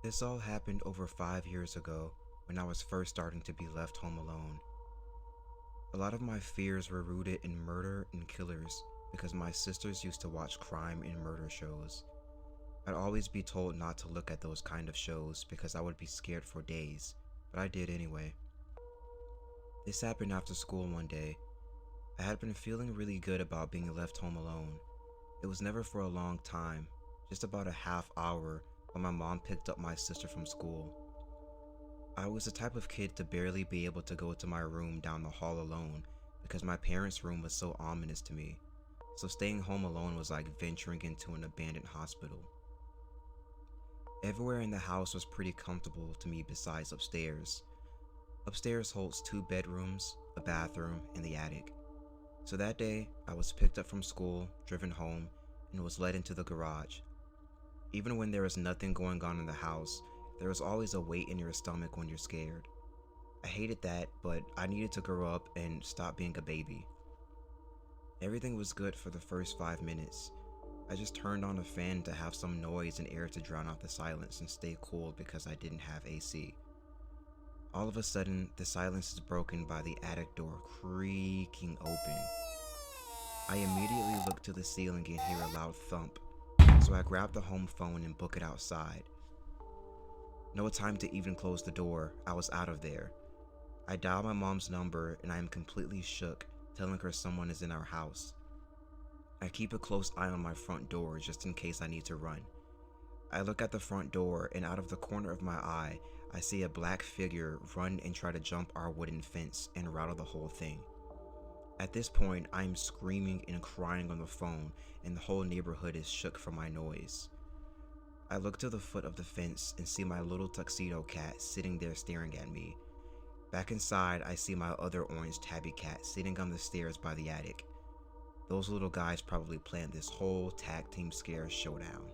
This all happened over 5 years ago when I was first starting to be left home alone. A lot of my fears were rooted in murder and killers because my sisters used to watch crime and murder shows. I'd always be told not to look at those kind of shows because I would be scared for days, but I did anyway. This happened after school one day. I had been feeling really good about being left home alone. It was never for a long time, just about a half hour when my mom picked up my sister from school. I was the type of kid to barely be able to go to my room down the hall alone because my parents' room was so ominous to me, so staying home alone was like venturing into an abandoned hospital. Everywhere in the house was pretty comfortable to me besides upstairs. Upstairs holds 2 bedrooms, a bathroom, and the attic. So that day, I was picked up from school, driven home, and was led into the garage. Even when there was nothing going on in the house, there was always a weight in your stomach when you're scared. I hated that, but I needed to grow up and stop being a baby. Everything was good for the first 5 minutes. I just turned on a fan to have some noise and air to drown out the silence and stay cool because I didn't have AC. All of a sudden, the silence is broken by the attic door creaking open. I immediately look to the ceiling and hear a loud thump, so I grab the home phone and book it outside. No time to even close the door, I was out of there. I dial my mom's number and I am completely shook, telling her someone is in our house. I keep a close eye on my front door just in case I need to run. I look at the front door and out of the corner of my eye, I see a black figure run and try to jump our wooden fence and rattle the whole thing. At this point, I am screaming and crying on the phone and the whole neighborhood is shook from my noise. I look to the foot of the fence and see my little tuxedo cat sitting there staring at me. Back inside, I see my other orange tabby cat sitting on the stairs by the attic. Those little guys probably planned this whole tag team scare showdown.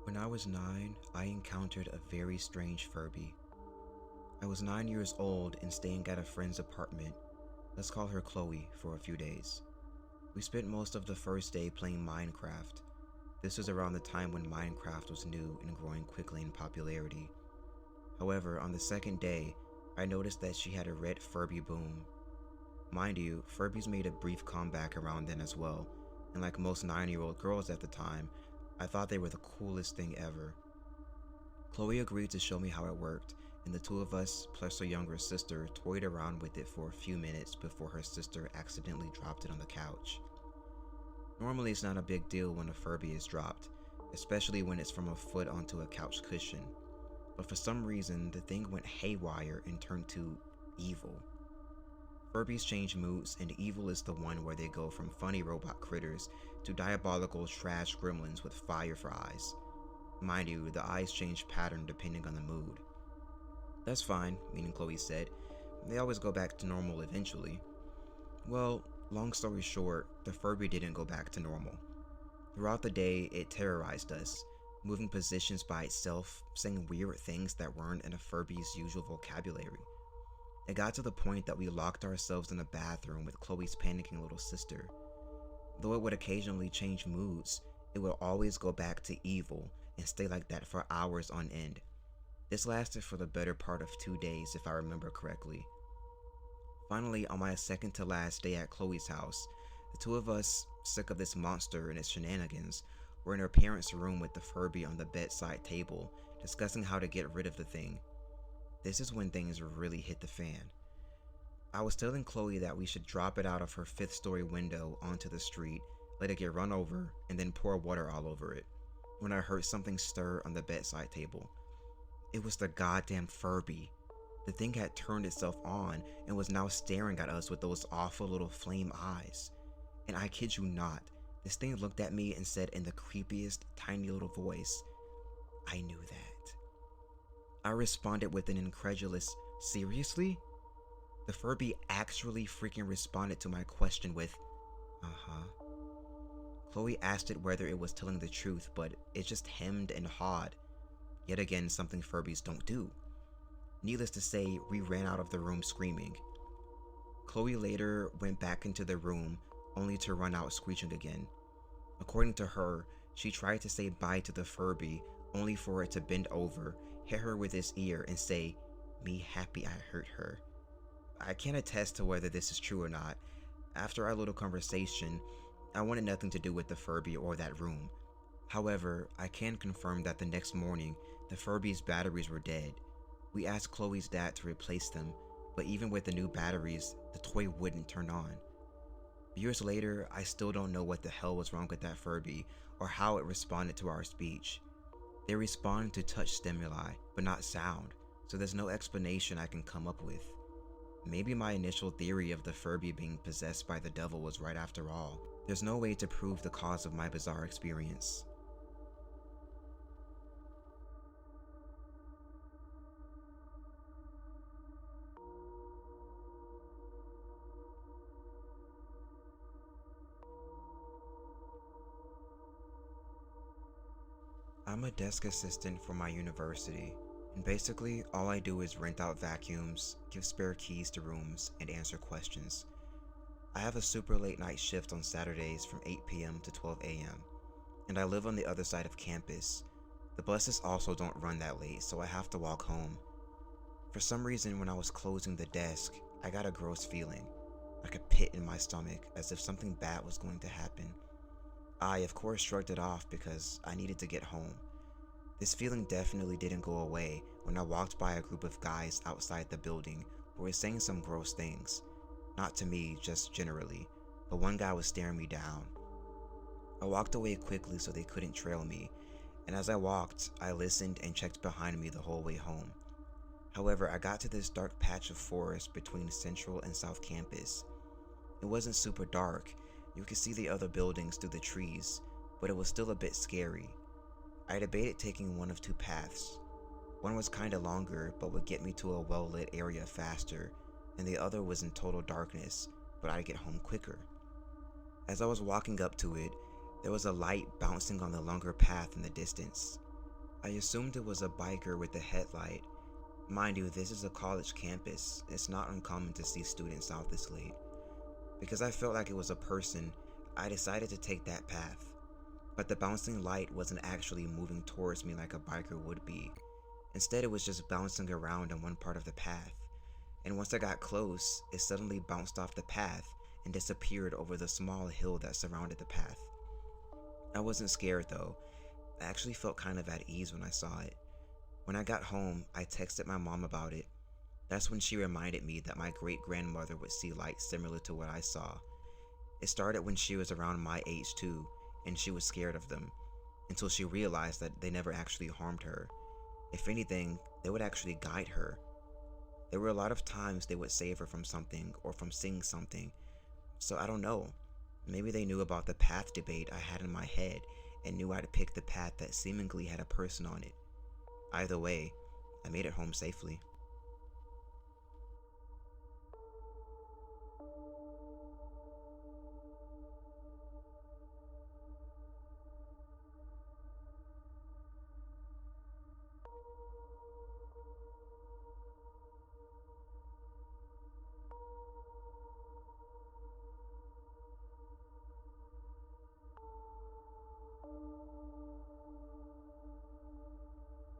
When I was 9, I encountered a very strange Furby. I was 9 years old and staying at a friend's apartment, let's call her Chloe, for a few days. We spent most of the first day playing Minecraft. This was around the time when Minecraft was new and growing quickly in popularity. However, on the second day, I noticed that she had a red Furby boom. Mind you, Furbies made a brief comeback around then as well, and like most 9-year-old girls at the time, I thought they were the coolest thing ever. Chloe agreed to show me how it worked, and the two of us, plus her younger sister, toyed around with it for a few minutes before her sister accidentally dropped it on the couch. Normally it's not a big deal when a Furby is dropped, especially when it's from a foot onto a couch cushion, but for some reason the thing went haywire and turned to evil. Furbies change moods, and evil is the one where they go from funny robot critters to diabolical trash gremlins with fire for eyes. Mind you, the eyes change pattern depending on the mood. That's fine, meaning Chloe said. They always go back to normal eventually. Well, long story short, the Furby didn't go back to normal. Throughout the day, it terrorized us, moving positions by itself, saying weird things that weren't in a Furby's usual vocabulary. It got to the point that we locked ourselves in the bathroom with Chloe's panicking little sister. Though it would occasionally change moods, it would always go back to evil and stay like that for hours on end. This lasted for the better part of 2 days if I remember correctly. Finally, on my second to last day at Chloe's house, the two of us, sick of this monster and its shenanigans, were in her parents' room with the Furby on the bedside table, discussing how to get rid of the thing. This is when things really hit the fan. I was telling Chloe that we should drop it out of her 5th story window onto the street, let it get run over, and then pour water all over it, when I heard something stir on the bedside table. It was the goddamn Furby. The thing had turned itself on and was now staring at us with those awful little flame eyes. And I kid you not, this thing looked at me and said in the creepiest, tiny little voice, "I knew that." I responded with an incredulous, "Seriously?" The Furby actually freaking responded to my question with, "Uh-huh." Chloe asked it whether it was telling the truth, but it just hemmed and hawed. Yet again, something Furbies don't do. Needless to say, we ran out of the room screaming. Chloe later went back into the room, only to run out screeching again. According to her, she tried to say bye to the Furby, only for it to bend over, hit her with its ear, and say, "Me happy I hurt her." I can't attest to whether this is true or not. After our little conversation, I wanted nothing to do with the Furby or that room. However, I can confirm that the next morning, the Furby's batteries were dead. We asked Chloe's dad to replace them, but even with the new batteries, the toy wouldn't turn on. Years later, I still don't know what the hell was wrong with that Furby or how it responded to our speech. They respond to touch stimuli, but not sound, so there's no explanation I can come up with. Maybe my initial theory of the Furby being possessed by the devil was right after all. There's no way to prove the cause of my bizarre experience. I'm a desk assistant for my university, and basically all I do is rent out vacuums, give spare keys to rooms, and answer questions. I have a super late night shift on Saturdays from 8 p.m. to 12 a.m., and I live on the other side of campus. The buses also don't run that late, so I have to walk home. For some reason, when I was closing the desk, I got a gross feeling, like a pit in my stomach, as if something bad was going to happen. I, of course, shrugged it off because I needed to get home. This feeling definitely didn't go away when I walked by a group of guys outside the building who were saying some gross things. Not to me, just generally, but one guy was staring me down. I walked away quickly so they couldn't trail me, and as I walked, I listened and checked behind me the whole way home. However, I got to this dark patch of forest between Central and South Campus. It wasn't super dark. You could see the other buildings through the trees, but it was still a bit scary. I debated taking one of two paths. One was kinda longer, but would get me to a well-lit area faster, and the other was in total darkness, but I'd get home quicker. As I was walking up to it, there was a light bouncing on the longer path in the distance. I assumed it was a biker with a headlight. Mind you, this is a college campus. It's not uncommon to see students out this late. Because I felt like it was a person, I decided to take that path. But the bouncing light wasn't actually moving towards me like a biker would be. Instead, it was just bouncing around on one part of the path. And once I got close, it suddenly bounced off the path and disappeared over the small hill that surrounded the path. I wasn't scared though. I actually felt kind of at ease when I saw it. When I got home, I texted my mom about it. That's when she reminded me that my great-grandmother would see lights similar to what I saw. It started when she was around my age too, and she was scared of them, until she realized that they never actually harmed her. If anything, they would actually guide her. There were a lot of times they would save her from something or from seeing something, so I don't know. Maybe they knew about the path debate I had in my head and knew I'd pick the path that seemingly had a person on it. Either way, I made it home safely.